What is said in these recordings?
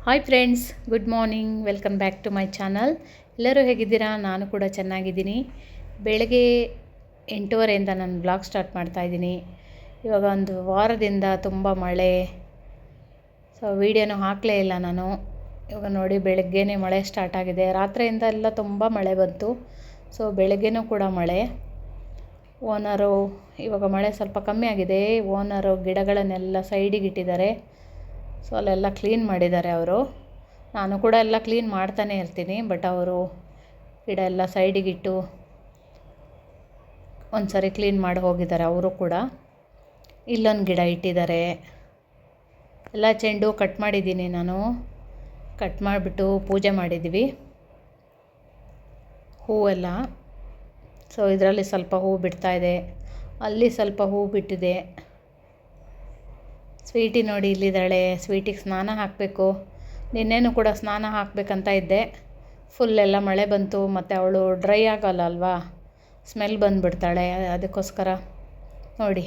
Hi friends, good morning. Welcome back to my channel. ಎಲ್ಲರೂ ಹೇಗಿದ್ದೀರಾ? ನಾನು ಕೂಡ ಚೆನ್ನಾಗಿದ್ದೀನಿ. ಬೆಳಗ್ಗೆ 8:30 ನಾನು ಬ್ಲಾಗ್ ಸ್ಟಾರ್ಟ್ ಮಾಡ್ತಾಯಿದ್ದೀನಿ. ಇವಾಗ ಒಂದು ವಾರದಿಂದ ತುಂಬ ಮಳೆ, ಸೊ ವೀಡಿಯೋನೂ ಹಾಕಲೇ ಇಲ್ಲ ನಾನು. ಇವಾಗ ನೋಡಿ ಬೆಳಗ್ಗೆನೇ ಮಳೆ ಸ್ಟಾರ್ಟ್ ಆಗಿದೆ. ರಾತ್ರಿಯಿಂದ ಎಲ್ಲ ತುಂಬ ಮಳೆ ಬಂತು. ಸೊ ಬೆಳಗ್ಗೆನೂ ಕೂಡ ಮಳೆ. ಓನರು ಇವಾಗ ಮಳೆ ಸ್ವಲ್ಪ ಕಮ್ಮಿ ಆಗಿದೆ. ಓನರು ಗಿಡಗಳನ್ನೆಲ್ಲ ಸೈಡಿಗೆ ಇಟ್ಟಿದ್ದಾರೆ. ಸೊ ಅಲ್ಲೆಲ್ಲ ಕ್ಲೀನ್ ಮಾಡಿದ್ದಾರೆ ಅವರು. ನಾನು ಕೂಡ ಎಲ್ಲ ಕ್ಲೀನ್ ಮಾಡ್ತಾನೆ ಇರ್ತೀನಿ, ಬಟ್ ಅವರು ಗಿಡ ಎಲ್ಲ ಸೈಡಿಗಿಟ್ಟು ಒಂದು ಸರಿ ಕ್ಲೀನ್ ಮಾಡಿ ಹೋಗಿದ್ದಾರೆ ಅವರು ಕೂಡ. ಇಲ್ಲೊಂದು ಗಿಡ ಇಟ್ಟಿದ್ದಾರೆ. ಎಲ್ಲ ಚೆಂಡು ಕಟ್ ಮಾಡಿದ್ದೀನಿ ನಾನು. ಕಟ್ ಮಾಡಿಬಿಟ್ಟು ಪೂಜೆ ಮಾಡಿದ್ವಿ ಹೂವೆಲ್ಲ. ಸೊ ಇದರಲ್ಲಿ ಸ್ವಲ್ಪ ಹೂ ಬಿಡ್ತಾಯಿದೆ, ಅಲ್ಲಿ ಸ್ವಲ್ಪ ಹೂ ಬಿಟ್ಟಿದೆ. ಸ್ವೀಟಿ ನೋಡಿ ಇಲ್ಲಿದ್ದಾಳೆ. ಸ್ವೀಟಿಗೆ ಸ್ನಾನ ಹಾಕಬೇಕು. ನಿನ್ನೆನೂ ಕೂಡ ಸ್ನಾನ ಹಾಕಬೇಕಂತ ಇದ್ದೆ. ಫುಲ್ ಎಲ್ಲ ಮಳೆ ಬಂತು, ಮತ್ತು ಅವಳು ಡ್ರೈ ಆಗೋಲ್ಲ ಅಲ್ವಾ, ಸ್ಮೆಲ್ ಬಂದುಬಿಡ್ತಾಳೆ. ಅದಕ್ಕೋಸ್ಕರ ನೋಡಿ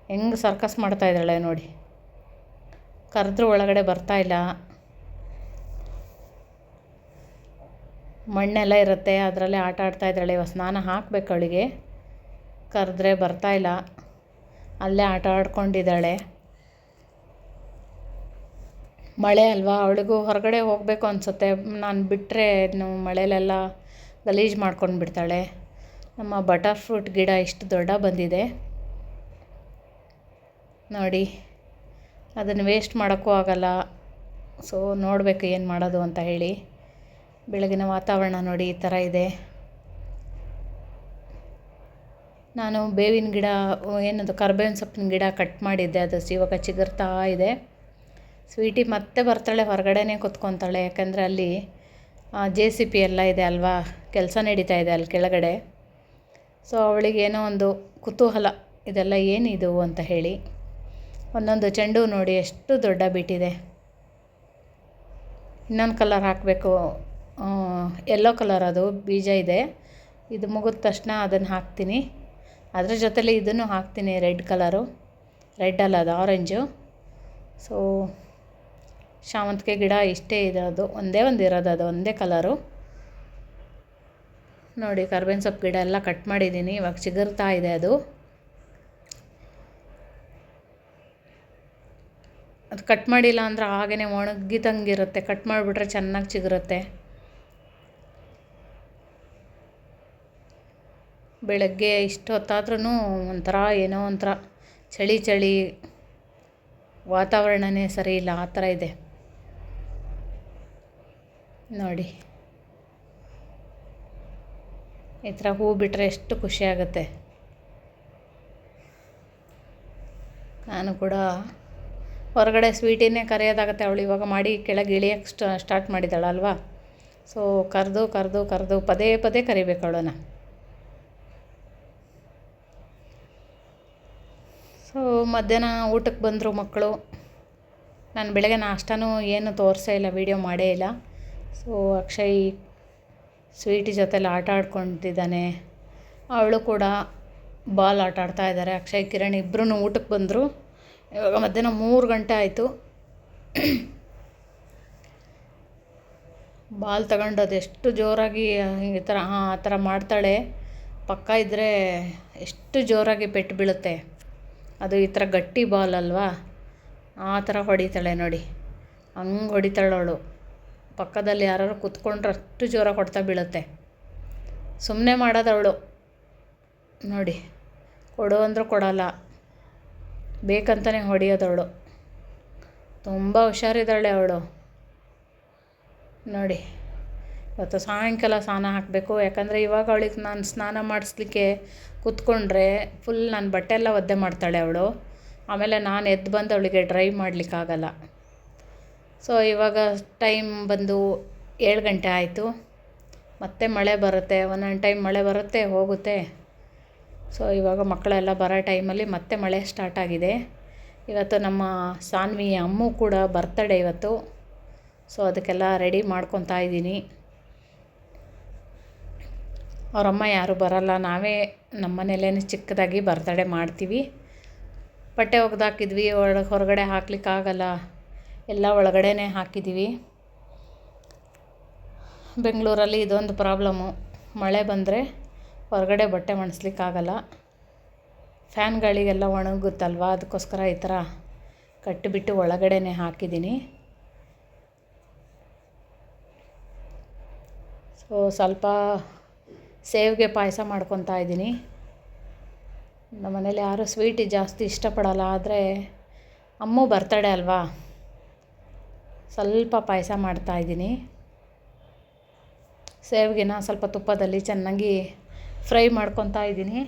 ಹೆಂಗೆ ಸರ್ಕಸ್ ಮಾಡ್ತಾಯಿದ್ದಾಳೆ ನೋಡಿ. ಕರೆದ್ರೂ ಒಳಗಡೆ ಬರ್ತಾಯಿಲ್ಲ. ಮಣ್ಣೆಲ್ಲ ಇರುತ್ತೆ, ಅದರಲ್ಲೇ ಆಟ ಆಡ್ತಾಯಿದ್ದಾಳೆ. ಇವಾಗ ಸ್ನಾನ ಹಾಕಬೇಕು ಅವಳಿಗೆ. ಕರೆದ್ರೆ ಬರ್ತಾಯಿಲ್ಲ, ಅಲ್ಲೇ ಆಟ ಆಡ್ಕೊಂಡಿದ್ದಾಳೆ. ಮಳೆ ಅಲ್ವಾ, ಅವಳಿಗೂ ಹೊರಗಡೆ ಹೋಗಬೇಕು ಅನಿಸುತ್ತೆ. ನಾನು ಬಿಟ್ಟರೆ ಮಳೆಯಲ್ಲೆಲ್ಲ ಗಲೀಜು ಮಾಡ್ಕೊಂಡು ಬಿಡ್ತಾಳೆ. ನಮ್ಮ ಬಟರ್ ಫ್ರೂಟ್ ಗಿಡ ಇಷ್ಟು ದೊಡ್ಡ ಬಂದಿದೆ ನೋಡಿ. ಅದನ್ನು ವೇಸ್ಟ್ ಮಾಡೋಕ್ಕೂ ಆಗಲ್ಲ. ಸೊ ನೋಡಬೇಕು ಏನು ಮಾಡೋದು ಅಂತ ಹೇಳಿ. ಬೆಳಗಿನ ವಾತಾವರಣ ನೋಡಿ ಈ ಥರ ಇದೆ. ನಾನು ಬೇವಿನ ಗಿಡ, ಏನದು ಕರ್ಬೇವಿನ ಸೊಪ್ಪಿನ ಗಿಡ ಕಟ್ ಮಾಡಿದ್ದೆ. ಅದು ಇವಾಗ ಚಿಗುರ್ತಾ ಇದೆ. ಸ್ವೀಟಿ ಮತ್ತೆ ಬರ್ತಾಳೆ, ಹೊರಗಡೆನೇ ಕೂತ್ಕೊತಾಳೆ. ಯಾಕಂದರೆ ಅಲ್ಲಿ JCB ಎಲ್ಲ ಇದೆ ಅಲ್ವಾ, ಕೆಲಸ ನಡೀತಾ ಇದೆ ಅಲ್ಲಿ ಕೆಳಗಡೆ. ಸೊ ಅವಳಿಗೇನೋ ಒಂದು ಕುತೂಹಲ, ಇದೆಲ್ಲ ಏನಿದು ಅಂತ ಹೇಳಿ. ಒಂದೊಂದು ಚೆಂಡು ನೋಡಿ ಎಷ್ಟು ದೊಡ್ಡ ಬಿಟ್ಟಿದೆ. ಇನ್ನೊಂದು ಕಲರ್ ಹಾಕಬೇಕು, ಯೆಲ್ಲೋ ಕಲರ್, ಅದು ಬೀಜ ಇದೆ. ಇದು ಮುಗಿದ ತಕ್ಷಣ ಅದನ್ನು ಹಾಕ್ತೀನಿ. ಅದ್ರ ಜೊತೆಲಿ ಇದನ್ನು ಹಾಕ್ತೀನಿ, ರೆಡ್ ಕಲರು. ರೆಡ್ ಅಲ್ಲ, ಅದು ಆರೆಂಜು. ಸೊ ಶಾವಂತಿಗೆ ಗಿಡ ಇಷ್ಟೇ ಇರೋದು, ಒಂದೇ ಒಂದು ಇರೋದು, ಅದು ಒಂದೇ ಕಲರು ನೋಡಿ. ಕರ್ಬೇವಿನ ಸೊಪ್ಪು ಗಿಡ ಎಲ್ಲ ಕಟ್ ಮಾಡಿದ್ದೀನಿ. ಇವಾಗ ಚಿಗುರ್ತಾ ಇದೆ ಅದು. ಅದು ಕಟ್ ಮಾಡಿಲ್ಲ ಅಂದ್ರೆ ಹಾಗೇ ಒಣಗಿದಂಗಿರುತ್ತೆ. ಕಟ್ ಮಾಡಿಬಿಟ್ರೆ ಚೆನ್ನಾಗಿ ಚಿಗುರುತ್ತೆ. ಬೆಳಗ್ಗೆ ಇಷ್ಟು ಹೊತ್ತಾದ್ರೂ ಒಂಥರ ಏನೋ ಒಂಥರ ಚಳಿ ಚಳಿ, ವಾತಾವರಣನೇ ಸರಿ ಇಲ್ಲ, ಆ ಥರ ಇದೆ ನೋಡಿ. ಈ ಥರ ಹೂ ಬಿಟ್ಟರೆ ಎಷ್ಟು ಖುಷಿಯಾಗುತ್ತೆ. ನಾನು ಕೂಡ ಹೊರಗಡೆ ಸ್ವೀಟಿನೇ ಕರೆಯೋದಾಗತ್ತೆ. ಅವಳು ಇವಾಗ ಮಾಡಿ ಕೆಳಗೆ ಇಳಿಯೋಕ್ಕೆ ಸ್ಟಾರ್ಟ್ ಮಾಡಿದ್ದಾಳಲ್ವ. ಸೊ ಕರೆದು ಕರೆದು ಕರೆದು ಪದೇ ಪದೇ ಕರಿಬೇಕು ಅವಳನ್ನು. ಸೊ ಮಧ್ಯಾಹ್ನ ಊಟಕ್ಕೆ ಬಂದರು ಮಕ್ಕಳು. ನಾನು ಬೆಳಗ್ಗೆ ನಾಷ್ಟನೂ ಏನು ತೋರಿಸೇ ಇಲ್ಲ, ವೀಡಿಯೋ ಮಾಡೇ ಇಲ್ಲ. ಸೊ ಅಕ್ಷಯ್ ಸ್ವೀಟಿ ಜೊತೆಲಿ ಆಟ ಆಡ್ಕೊತಿದ್ದಾನೆ. ಅವಳು ಕೂಡ ಬಾಲ್ ಆಟ ಆಡ್ತಾ ಇದ್ದಾರೆ. ಅಕ್ಷಯ್ ಕಿರಣ್ ಇಬ್ಬರೂ ಊಟಕ್ಕೆ ಬಂದರು. ಇವಾಗ ಮಧ್ಯಾಹ್ನ 3 ಗಂಟೆ ಆಯಿತು. ಬಾಲ್ ತಗೊಂಡು ಅದೆಷ್ಟು ಜೋರಾಗಿ ಈ ಥರ ಆ ಥರ ಮಾಡ್ತಾಳೆ. ಪಕ್ಕ ಇದ್ದರೆ ಎಷ್ಟು ಜೋರಾಗಿ ಪೆಟ್ಟು ಬೀಳುತ್ತೆ. ಅದು ಈ ಥರ ಗಟ್ಟಿ ಬಾಲ್ ಅಲ್ವಾ, ಆ ಥರ ಹೊಡಿತಾಳೆ ನೋಡಿ. ಹಂಗೆ ಹೊಡಿತಾಳವಳು. ಪಕ್ಕದಲ್ಲಿ ಯಾರು ಕೂತ್ಕೊಂಡ್ರೆ ಅಷ್ಟು ಜೋರಾಗಿ ಹೊಡ್ತಾ ಬೀಳುತ್ತೆ. ಸುಮ್ಮನೆ ಮಾಡೋದವಳು ನೋಡಿ. ಕೊಡು ಅಂದರೂ ಕೊಡಲ್ಲ, ಬೇಕಂತಲೇ ಹೊಡೆಯೋದವಳು. ತುಂಬ ಹುಷಾರಿದ್ದಾಳೆ ಅವಳು ನೋಡಿ. ಇವತ್ತು ಸಾಯಂಕಾಲ ಸ್ನಾನ ಹಾಕಬೇಕು. ಯಾಕಂದರೆ ಇವಾಗ ಅವಳಿಗೆ ನಾನು ಸ್ನಾನ ಮಾಡಿಸ್ಲಿಕ್ಕೆ ಕೂತ್ಕೊಂಡ್ರೆ ಫುಲ್ ನನ್ನ ಬಟ್ಟೆ ಎಲ್ಲ ಒದ್ದೆ ಮಾಡ್ತಾಳೆ ಅವಳು. ಆಮೇಲೆ ನಾನು ಎದ್ದು ಬಂದು ಅವಳಿಗೆ ಡ್ರೈ ಮಾಡಲಿಕ್ಕಾಗಲ್ಲ. ಸೊ ಇವಾಗ ಟೈಮ್ ಬಂದು 7 ಗಂಟೆ ಆಯಿತು. ಮತ್ತೆ ಮಳೆ ಬರುತ್ತೆ, ಒಂದೊಂದು ಟೈಮ್ ಮಳೆ ಬರುತ್ತೆ ಹೋಗುತ್ತೆ. ಸೊ ಇವಾಗ ಮಕ್ಕಳೆಲ್ಲ ಬರೋ ಟೈಮಲ್ಲಿ ಮತ್ತೆ ಮಳೆ ಸ್ಟಾರ್ಟ್ ಆಗಿದೆ. ಇವತ್ತು ನಮ್ಮ ಸಾನ್ವಿ ಅಮ್ಮು ಕೂಡ ಬರ್ತಡೇ ಇವತ್ತು. ಸೊ ಅದಕ್ಕೆಲ್ಲ ರೆಡಿ ಮಾಡ್ಕೊತಾ ಇದ್ದೀನಿ. ಅವರಮ್ಮ ಯಾರೂ ಬರಲ್ಲ, ನಾವೇ ನಮ್ಮ ಮನೇಲೇ ಚಿಕ್ಕದಾಗಿ ಬರ್ತಡೇ ಮಾಡ್ತೀವಿ. ಬಟ್ಟೆ ಒಗೆದಾಕಿದ್ವಿ, ಹೊರಗಡೆ ಹಾಕ್ಲಿಕ್ಕಾಗಲ್ಲ. ಎಲ್ಲ ಒಳಗಡೆನೇ ಹಾಕಿದ್ದೀವಿ. ಬೆಂಗಳೂರಲ್ಲಿ ಇದೊಂದು ಪ್ರಾಬ್ಲಮ್ಮು, ಮಳೆ ಬಂದರೆ ಹೊರಗಡೆ ಬಟ್ಟೆ ಒಣಸ್ಲಿಕ್ಕಾಗಲ್ಲ. ಫ್ಯಾನ್ ಗಾಳಿಗೆಲ್ಲ ಒಣಗುತ್ತಲ್ವ, ಅದಕ್ಕೋಸ್ಕರ ಈ ಥರ ಕಟ್ಟಿಬಿಟ್ಟು ಒಳಗಡೆನೇ ಹಾಕಿದ್ದೀನಿ. ಸೊ ಸ್ವಲ್ಪ ಸೇವಿಗೆ ಪಾಯಸ ಮಾಡ್ಕೊತಾ ಇದ್ದೀನಿ. ನಮ್ಮ ಮನೇಲಿ ಯಾರೂ ಸ್ವೀಟ್ ಜಾಸ್ತಿ ಇಷ್ಟಪಡಲ್ಲ, ಆದರೆ ಅಮ್ಮು ಬರ್ತಡೇ ಅಲ್ವಾ, ಸ್ವಲ್ಪ ಪಾಯಸ ಮಾಡ್ತಾಯಿದ್ದೀನಿ. ಸೇವಿಗೆನ ಸ್ವಲ್ಪ ತುಪ್ಪದಲ್ಲಿ ಚೆನ್ನಾಗಿ ಫ್ರೈ ಮಾಡ್ಕೊತಾ ಇದ್ದೀನಿ.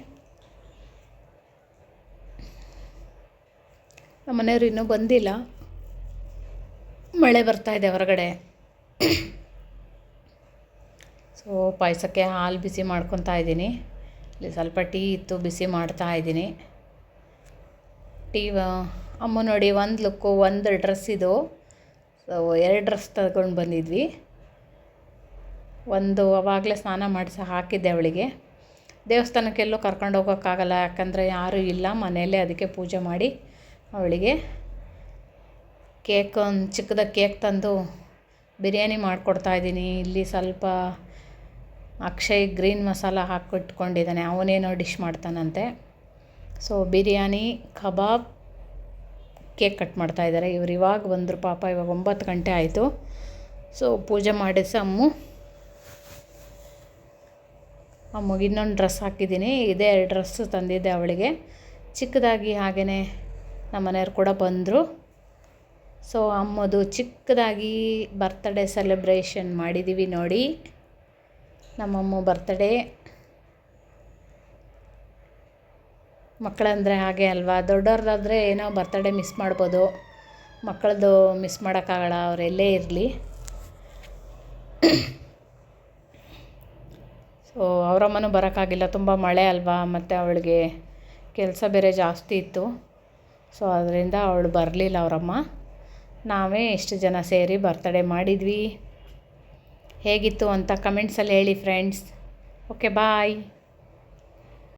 ನಮ್ಮ ಮನೆಯವರು ಇನ್ನೂ ಬಂದಿಲ್ಲ, ಮಳೆ ಬರ್ತಾಯಿದೆ ಹೊರಗಡೆ. ಸೊ ಪಾಯಸಕ್ಕೆ ಹಾಲು ಬಿಸಿ ಮಾಡ್ಕೊತಾ ಇದ್ದೀನಿ. ಇಲ್ಲಿ ಸ್ವಲ್ಪ ಟೀ ಇತ್ತು, ಬಿಸಿ ಮಾಡ್ತಾ ಇದ್ದೀನಿ. ಅಮ್ಮ ನೋಡಿ, ಒಂದು ಲುಕ್ಕು, ಒಂದು ಡ್ರೆಸ್ ಇದು. ಸೊ 2 ಡ್ರೆಸ್ ತಗೊಂಡು ಬಂದಿದ್ವಿ. ಒಂದು ಆವಾಗಲೇ ಸ್ನಾನ ಮಾಡಿಸಿ ಹಾಕಿದ್ದೆ ಅವಳಿಗೆ. ದೇವಸ್ಥಾನಕ್ಕೆಲ್ಲೂ ಕರ್ಕೊಂಡು ಹೋಗೋಕ್ಕಾಗಲ್ಲ, ಯಾಕಂದರೆ ಯಾರೂ ಇಲ್ಲ ಮನೆಯಲ್ಲೇ. ಅದಕ್ಕೆ ಪೂಜೆ ಮಾಡಿ ಅವಳಿಗೆ ಒಂದು ಚಿಕ್ಕದಾಗಿ ಕೇಕ್ ತಂದು ಬಿರಿಯಾನಿ ಮಾಡಿಕೊಡ್ತಾಯಿದ್ದೀನಿ. ಇಲ್ಲಿ ಸ್ವಲ್ಪ ಅಕ್ಷಯ್ ಗ್ರೀನ್ ಮಸಾಲ ಹಾಕಿಟ್ಕೊಂಡಿದ್ದಾನೆ, ಅವನೇನೋ ಡಿಶ್ ಮಾಡ್ತಾನಂತೆ. ಸೊ ಬಿರಿಯಾನಿ, ಕಬಾಬ್, ಕೇಕ್ ಕಟ್ ಮಾಡ್ತಾಯಿದ್ದಾರೆ. ಇವ್ರು ಇವಾಗ ಬಂದರು ಪಾಪ, ಇವಾಗ 9 ಗಂಟೆ ಆಯಿತು. ಸೊ ಪೂಜೆ ಮಾಡಿಸಿ ಅಮ್ಮಗೆ ಇನ್ನೊಂದು ಡ್ರೆಸ್ ಹಾಕಿದ್ದೀನಿ. ಇದೇ 2 ಡ್ರೆಸ್ಸು ತಂದಿದ್ದೆ ಅವಳಿಗೆ ಚಿಕ್ಕದಾಗಿ. ಹಾಗೆಯೇ ನಮ್ಮ ಮನೆಯವ್ರು ಕೂಡ ಬಂದರು. ಸೊ ಅಮ್ಮದು ಚಿಕ್ಕದಾಗಿ ಬರ್ತ್ಡೇ ಸೆಲೆಬ್ರೇಷನ್ ಮಾಡಿದ್ದೀವಿ ನೋಡಿ. ನಮ್ಮಮ್ಮ ಬರ್ತ್ಡೇ. ಮಕ್ಕಳಂದರೆ ಹಾಗೆ ಅಲ್ವಾ, ದೊಡ್ಡವ್ರದ್ದಾದರೆ ಏನೋ ಬರ್ತ್ಡೇ ಮಿಸ್ ಮಾಡ್ಬೋದು, ಮಕ್ಕಳದು ಮಿಸ್ ಮಾಡೋಕ್ಕಾಗಲ್ಲ, ಅವರೆಲ್ಲೇ ಇರಲಿ. ಸೊ ಅವರಮ್ಮನೂ ಬರೋಕ್ಕಾಗಿಲ್ಲ, ತುಂಬ ಮಳೆ ಅಲ್ವಾ, ಮತ್ತು ಅವಳಿಗೆ ಕೆಲಸ ಬೇರೆ ಜಾಸ್ತಿ ಇತ್ತು. ಸೊ ಅದರಿಂದ ಅವಳು ಬರಲಿಲ್ಲ ಅವರಮ್ಮ. ನಾವೇ ಎಷ್ಟು ಜನ ಸೇರಿ ಬರ್ತ್ಡೇ ಮಾಡಿದ್ವಿ. ಹೇಗಿತ್ತು ಅಂತ ಕಮೆಂಟ್ಸಲ್ಲಿ ಹೇಳಿ ಫ್ರೆಂಡ್ಸ್. ಓಕೆ, ಬಾಯ್.